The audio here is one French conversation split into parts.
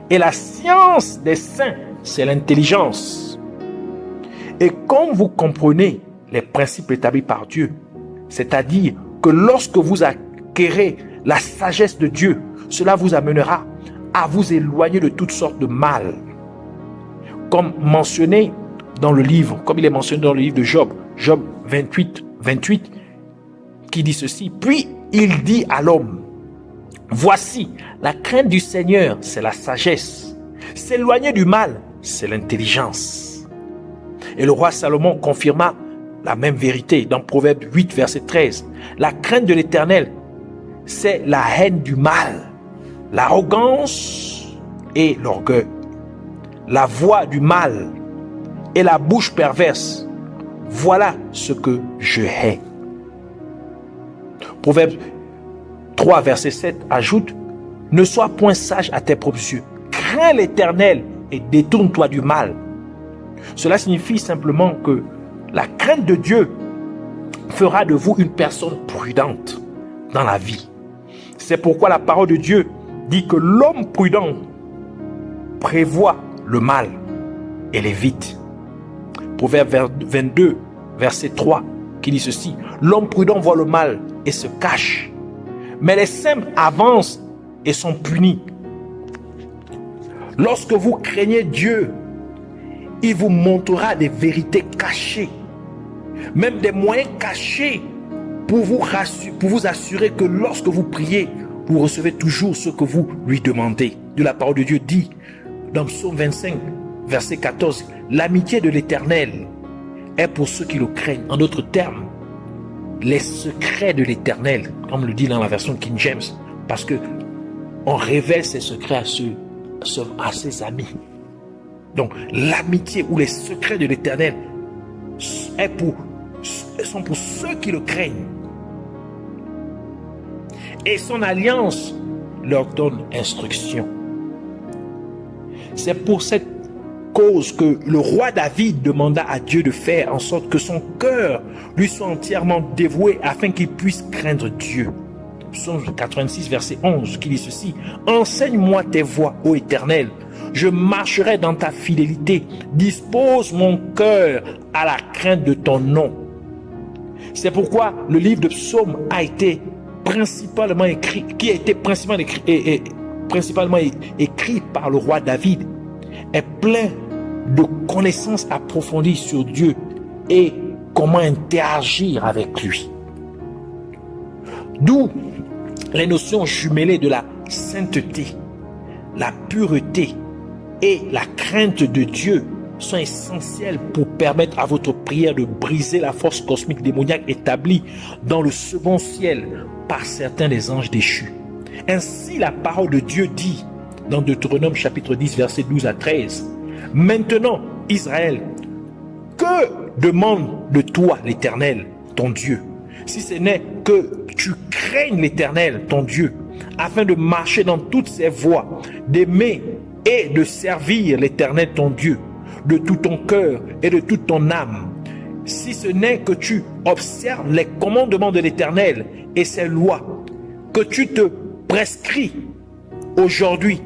Et la science des saints, c'est l'intelligence. Et comme vous comprenez les principes établis par Dieu, c'est-à-dire que lorsque vous acquérez la sagesse de Dieu, cela vous amènera à vous éloigner de toutes sortes de mal. Comme mentionné dans le livre, comme il est mentionné dans le livre de Job, Job 28, qui dit ceci. Puis il dit à l'homme, voici, la crainte du Seigneur, c'est la sagesse. S'éloigner du mal, c'est l'intelligence. Et le roi Salomon confirma la même vérité dans Proverbe 8, verset 13. La crainte de l'Éternel, c'est la haine du mal, l'arrogance et l'orgueil. La voix du mal et la bouche perverse, voilà ce que je hais. Proverbe 3, verset 7 ajoute, ne sois point sage à tes propres yeux, crains l'Éternel et détourne-toi du mal. Cela signifie simplement que la crainte de Dieu fera de vous une personne prudente dans la vie. C'est pourquoi la parole de Dieu dit que l'homme prudent prévoit le mal et l'évite. Proverbe 22, verset 3, qui dit ceci, l'homme prudent voit le mal et se cache, mais les simples avancent et sont punis. Lorsque vous craignez Dieu, il vous montrera des vérités cachées, même des moyens cachés pour vous assurer que lorsque vous priez, vous recevez toujours ce que vous lui demandez. De la parole de Dieu dit dans Psaume 25, verset 14, l'amitié de l'Éternel est pour ceux qui le craignent. En d'autres termes, les secrets de l'Éternel, comme le dit dans la version King James, parce que on révèle ses secrets à ses amis. Donc l'amitié ou les secrets de l'Éternel sont pour ceux qui le craignent. Et son alliance leur donne instruction. C'est pour cette cause que le roi David demanda à Dieu de faire en sorte que son cœur lui soit entièrement dévoué afin qu'il puisse craindre Dieu. Psaume 86, verset 11, qui dit ceci, « Enseigne-moi tes voies, ô Éternel, je marcherai dans ta fidélité, dispose mon cœur à la crainte de ton nom. » C'est pourquoi le livre de Psaumes a été principalement écrit par le roi David, est plein de connaissances approfondies sur Dieu et comment interagir avec lui. D'où les notions jumelées de la sainteté, la pureté et la crainte de Dieu sont essentielles pour permettre à votre prière de briser la force cosmique démoniaque établie dans le second ciel par certains des anges déchus. Ainsi, la parole de Dieu dit dans Deutéronome chapitre 10, versets 12 à 13, « Maintenant, Israël, que demande de toi l'Éternel, ton Dieu, si ce n'est que tu craignes l'Éternel, ton Dieu, afin de marcher dans toutes ses voies, d'aimer et de servir l'Éternel, ton Dieu, de tout ton cœur et de toute ton âme, si ce n'est que tu observes les commandements de l'Éternel et ses lois, que tu te prescris aujourd'hui,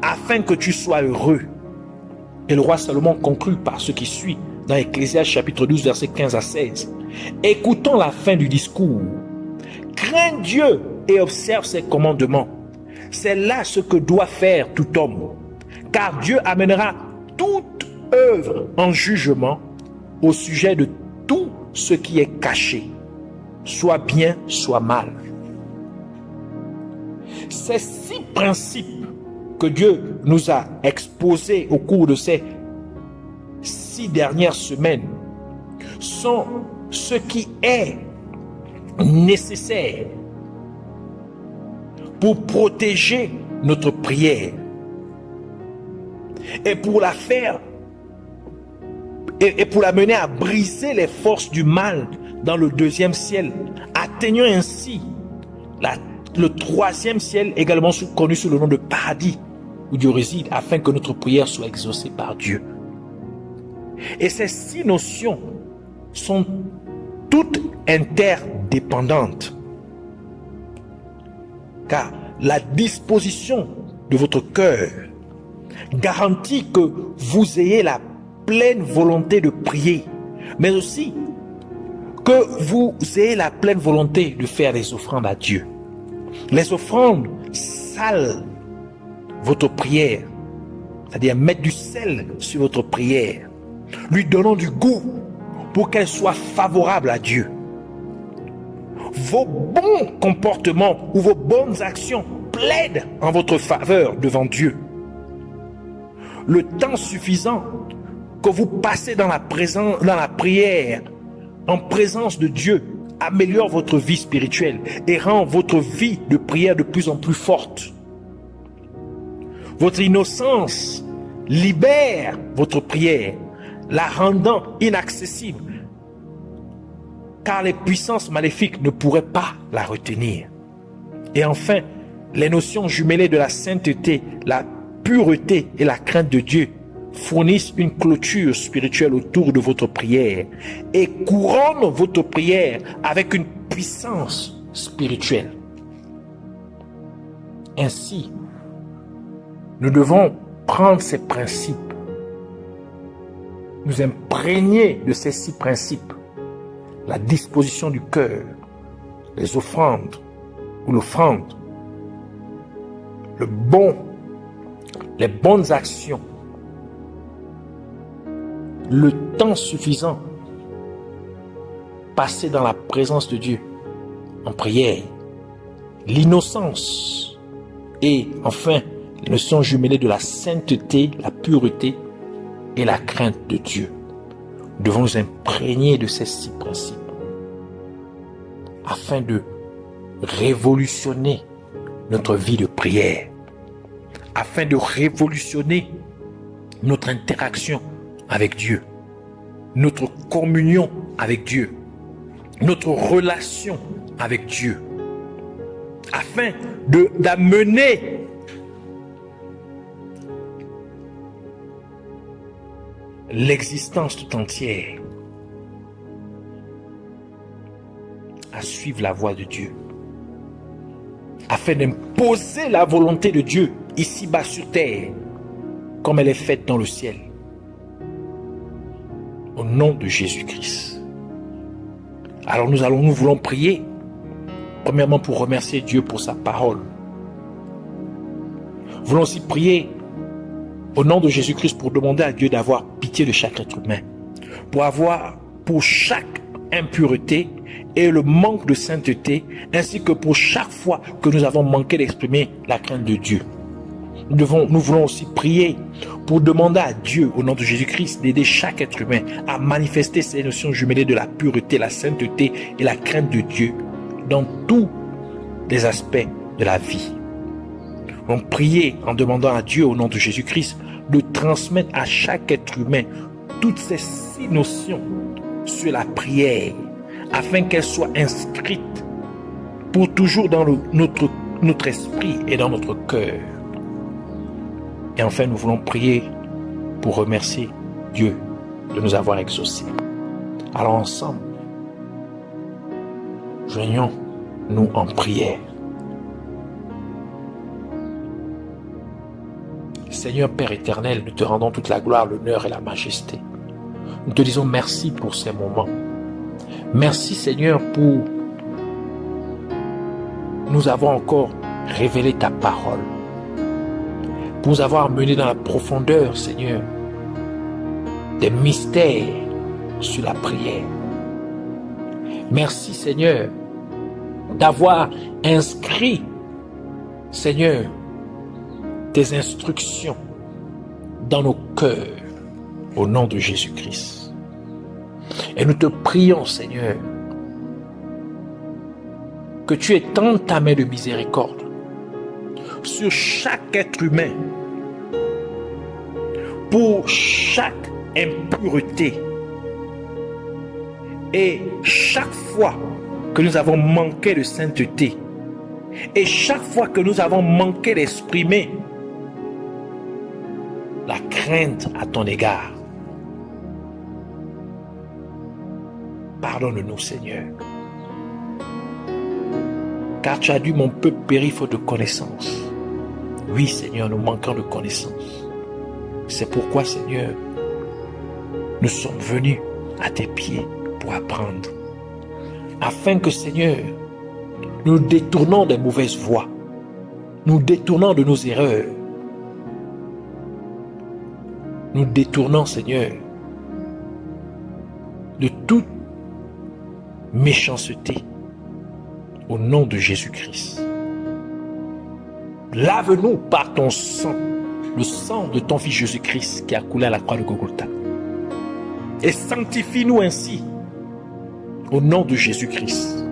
afin que tu sois heureux. » Et le roi Salomon conclut par ce qui suit dans Ecclésiaste chapitre 12, versets 15 à 16. « Écoutons la fin du discours. Crains Dieu et observe ses commandements. C'est là ce que doit faire tout homme. Car Dieu amènera toute œuvre en jugement au sujet de tout ce qui est caché, soit bien, soit mal. » Ces 6 principes que Dieu nous a exposés au cours de ces 6 dernières semaines sont ce qui est nécessaire pour protéger notre prière et pour la faire et pour la mener à briser les forces du mal dans le 2e ciel, atteignant ainsi le 3e ciel, également connu sous le nom de paradis, où Dieu réside, afin que notre prière soit exaucée par Dieu. Et ces 6 notions sont toutes interdépendantes, car la disposition de votre cœur garantit que vous ayez la pleine volonté de prier, mais aussi que vous ayez la pleine volonté de faire des offrandes à Dieu. Les offrandes salent votre prière, c'est-à-dire mettre du sel sur votre prière, lui donnant du goût pour qu'elle soit favorable à Dieu. Vos bons comportements ou vos bonnes actions plaident en votre faveur devant Dieu. Le temps suffisant que vous passez dans la prière, en présence de Dieu, améliore votre vie spirituelle et rend votre vie de prière de plus en plus forte. Votre innocence libère votre prière, la rendant inaccessible, car les puissances maléfiques ne pourraient pas la retenir. Et enfin, les notions jumelées de la sainteté, la pureté et la crainte de Dieu fournissent une clôture spirituelle autour de votre prière et couronnent votre prière avec une puissance spirituelle. Ainsi, nous devons prendre ces principes, nous imprégner de ces 6 principes: la disposition du cœur, les offrandes ou l'offrande, les bonnes actions, le temps suffisant passé dans la présence de Dieu en prière, l'innocence et enfin les notions jumelées de la sainteté, la pureté et la crainte de Dieu. Nous devons nous imprégner de ces 6 principes afin de révolutionner notre vie de prière, afin de révolutionner notre interaction avec Dieu, notre communion avec Dieu, notre relation avec Dieu, afin d'amener l'existence tout entière à suivre la voie de Dieu, afin d'imposer la volonté de Dieu ici-bas sur terre, comme elle est faite dans le ciel. Au nom de Jésus-Christ. Alors nous voulons prier, premièrement pour remercier Dieu pour sa parole. Nous voulons aussi prier au nom de Jésus-Christ pour demander à Dieu d'avoir pitié de chaque être humain, pour chaque impureté et le manque de sainteté, ainsi que pour chaque fois que nous avons manqué d'exprimer la crainte de Dieu. Nous voulons aussi prier pour demander à Dieu, au nom de Jésus-Christ, d'aider chaque être humain à manifester ces notions jumelées de la pureté, la sainteté et la crainte de Dieu dans tous les aspects de la vie. On prie en demandant à Dieu, au nom de Jésus-Christ, de transmettre à chaque être humain toutes ces 6 notions sur la prière, afin qu'elles soient inscrites pour toujours dans notre esprit et dans notre cœur. Et enfin, nous voulons prier pour remercier Dieu de nous avoir exaucés. Alors ensemble, joignons-nous en prière. Seigneur Père éternel, nous te rendons toute la gloire, l'honneur et la majesté. Nous te disons merci pour ces moments. Merci Seigneur pour nous avoir encore révélé ta parole, pour nous avoir menés dans la profondeur, Seigneur, des mystères sur la prière. Merci, Seigneur, d'avoir inscrit, Seigneur, tes instructions dans nos cœurs, au nom de Jésus-Christ. Et nous te prions, Seigneur, que tu étendes ta main de miséricorde sur chaque être humain, pour chaque impureté, et chaque fois que nous avons manqué de sainteté, et chaque fois que nous avons manqué d'exprimer la crainte à ton égard, pardonne-nous, Seigneur, car tu as dit mon peuple périt faute de connaissance. Oui, Seigneur, nous manquons de connaissance. C'est pourquoi, Seigneur, nous sommes venus à tes pieds pour apprendre. Afin que, Seigneur, nous détournons des mauvaises voies, nous détournons de nos erreurs, nous détournons, Seigneur, de toute méchanceté au nom de Jésus-Christ. Lave-nous par ton sang, le sang de ton Fils Jésus-Christ qui a coulé à la croix de Golgotha. Et sanctifie-nous ainsi au nom de Jésus-Christ.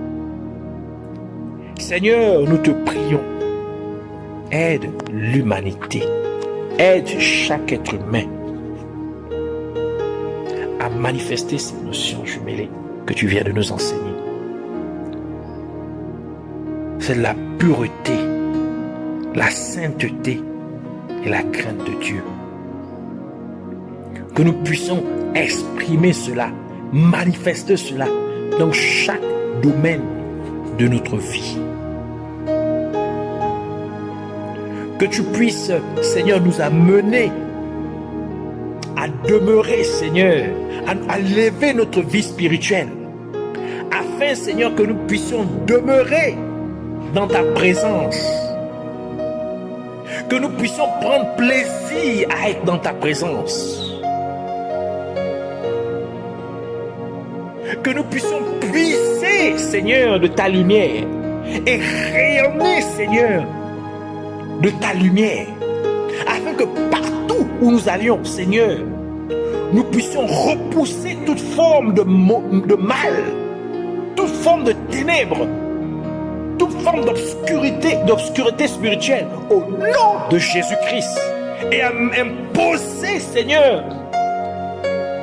Seigneur, nous te prions, aide l'humanité, aide chaque être humain à manifester ces notions jumelées que tu viens de nous enseigner. C'est la pureté, la sainteté et la crainte de Dieu. Que nous puissions exprimer cela, manifester cela dans chaque domaine de notre vie. Que tu puisses, Seigneur, nous amener à demeurer, Seigneur, à lever notre vie spirituelle, afin, Seigneur, que nous puissions demeurer dans ta présence, que nous puissions prendre plaisir à être dans ta présence, que nous puissions puiser, Seigneur, de ta lumière et rayonner, Seigneur, de ta lumière, afin que partout où nous allions, Seigneur, nous puissions repousser toute forme de mal, toute forme de ténèbres, toute forme d'obscurité spirituelle au nom de Jésus-Christ, et à imposer, Seigneur,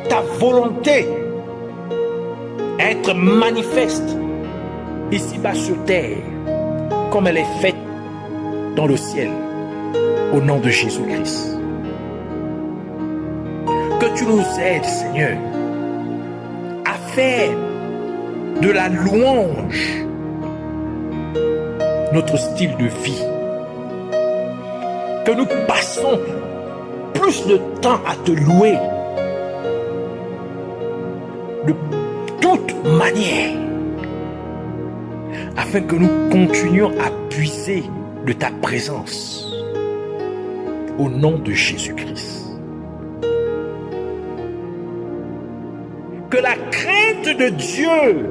ta volonté, être manifeste ici-bas sur terre, comme elle est faite dans le ciel, au nom de Jésus-Christ. Que tu nous aides, Seigneur, à faire de la louange notre style de vie. Que nous passons plus de temps à te louer de toute manière, afin que nous continuions à puiser de ta présence au nom de Jésus-Christ. Que la crainte de Dieu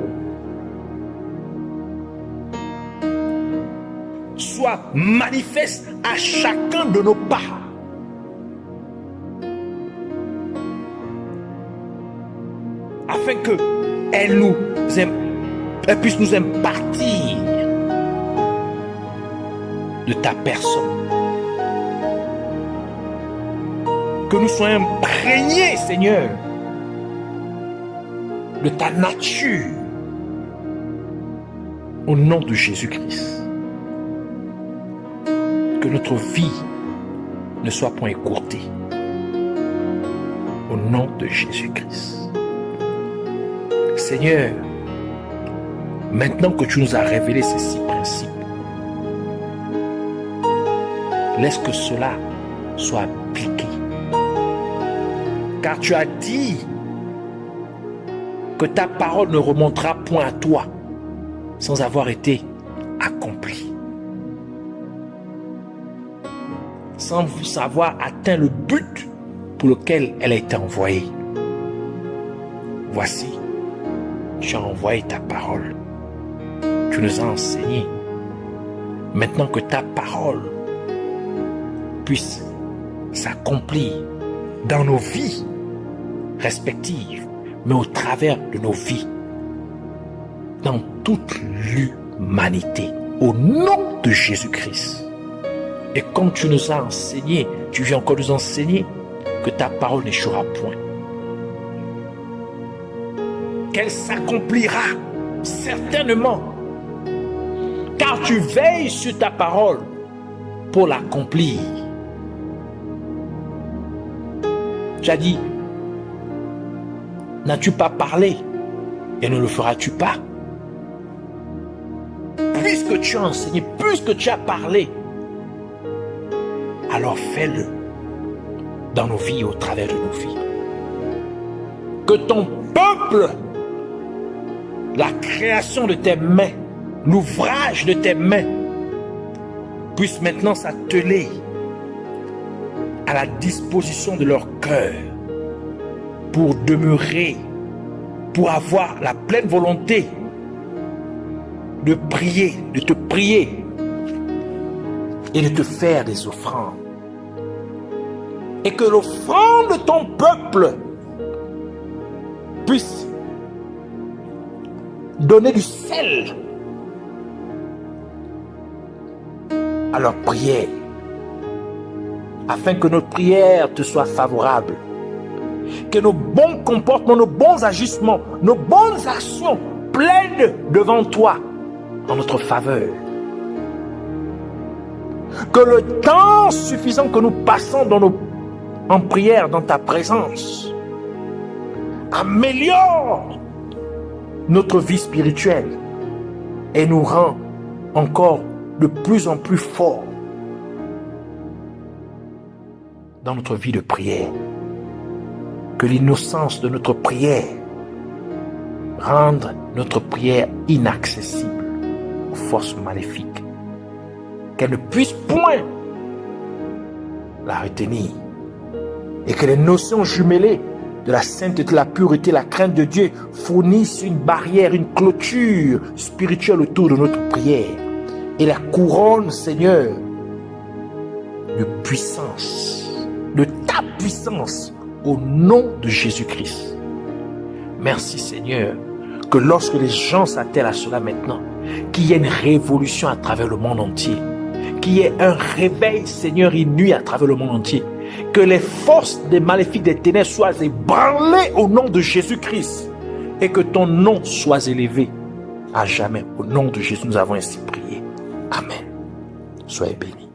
soit manifeste à chacun de nos pas. Afin qu'elle puisse nous impartir de ta personne. Que nous soyons imprégnés, Seigneur, de ta nature, au nom de Jésus-Christ. Que notre vie ne soit point écourtée, au nom de Jésus-Christ. Seigneur, maintenant que tu nous as révélé ces 6 principes, laisse que cela soit appliqué. Car tu as dit que ta parole ne remontera point à toi sans avoir été accomplie, sans avoir atteint le but pour lequel elle a été envoyée. Voici, tu as envoyé ta parole. Tu nous as enseigné. Maintenant que ta parole puisse s'accomplir dans nos vies respectives, mais au travers de nos vies, dans toute l'humanité, au nom de Jésus-Christ. Et comme tu nous as enseigné, tu viens encore nous enseigner que ta parole n'échouera point, qu'elle s'accomplira certainement, car tu veilles sur ta parole pour l'accomplir. Tu as dit, n'as-tu pas parlé et ne le feras-tu pas? Puisque tu as enseigné, puisque tu as parlé, alors fais-le dans nos vies et au travers de nos vies. Que ton peuple, la création de tes mains, l'ouvrage de tes mains, puisse maintenant s'atteler à la disposition de leur cœur pour demeurer, pour avoir la pleine volonté de prier, de te prier et de te faire des offrandes. Et que l'offrande de ton peuple puisse donner du sel à leur prière, afin que notre prière te soit favorable, que nos bons comportements, nos bons agissements, nos bonnes actions plaident devant toi en notre faveur. Que le temps suffisant que nous passons en prière dans ta présence améliore notre vie spirituelle et nous rend encore de plus en plus forts dans notre vie de prière. Que l'innocence de notre prière rende notre prière inaccessible aux forces maléfiques, qu'elle ne puisse point la retenir, et que les notions jumelées de la sainteté, de la pureté, la crainte de Dieu fournissent une barrière, une clôture spirituelle autour de notre prière, et la couronne, Seigneur, de puissance, de ta puissance, au nom de Jésus-Christ. Merci, Seigneur, que lorsque les gens s'attellent à cela maintenant, qu'il y ait une révolution à travers le monde entier, qu'il y ait un réveil, Seigneur, inouï à travers le monde entier, que les forces des maléfiques des ténèbres soient ébranlées au nom de Jésus-Christ, et que ton nom soit élevé à jamais. Au nom de Jésus, nous avons ainsi prié. Amen. Soyez bénis.